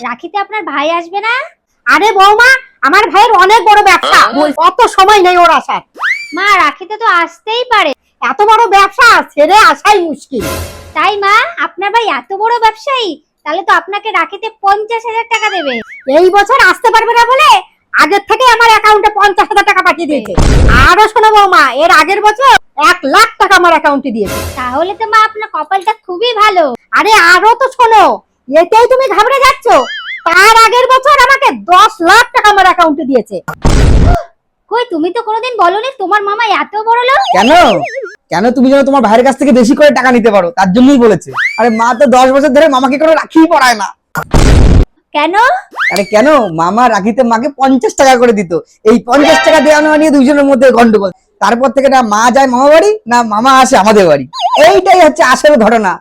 রাখিতে আপনার ভাই আসবে না? আরে বৌমা, আমার ভাইয়ের অনেক বড় ব্যবসা, অত সময় নেই ওর আসার। মা, রাখিতে তো আসতেই পারে। এত বড় ব্যবসা ছেড়ে আসাই মুশকিল। তাই মা, আপনার ভাই এত বড় ব্যবসায়ী, তাহলে তো আপনাকে রাখিতে 50,000 টাকা দেবে। এই বছর আসতে পারবে না বলে আগের থেকে আমার অ্যাকাউন্টে 50,000 টাকা পাঠিয়ে দিয়েছে। আরো শোনো বৌমা, এর আগের বছর 1,00,000 টাকা আমার অ্যাকাউন্টে দিয়েছে। তাহলে তো মা আপনার কপালটা খুবই ভালো। আরে আরো তো শোনো, এতেই তুমি ঘাবড়ে যাচ্ছ। তার আগের বছর আমাকে 10,00,000 টাকা আমার অ্যাকাউন্টে দিয়েছে। কই, তুমি তো কোনোদিন বলনি তোমার মামা এত বড় লোক। কেন কেন তুমি যেন তোমার ভাইয়ের কাছ থেকে বেশি করে টাকা নিতে পারো, তার জন্যই বলেছে। আরে মা তো 10 বছর ধরে মামাকে কোনো রাখিই পড়ায় না। কেন? আরে কেন, মামা রাখিতে মাকে 50 টাকা করে দিত। এই 50 টাকা দেওয়া নেওয়া নিয়ে দুজনের মধ্যে গন্ডগোল। তারপর থেকে না মা যায় মামা বাড়ি, না মামা আসে আমাদের বাড়ি। এইটাই হচ্ছে আসল ঘটনা।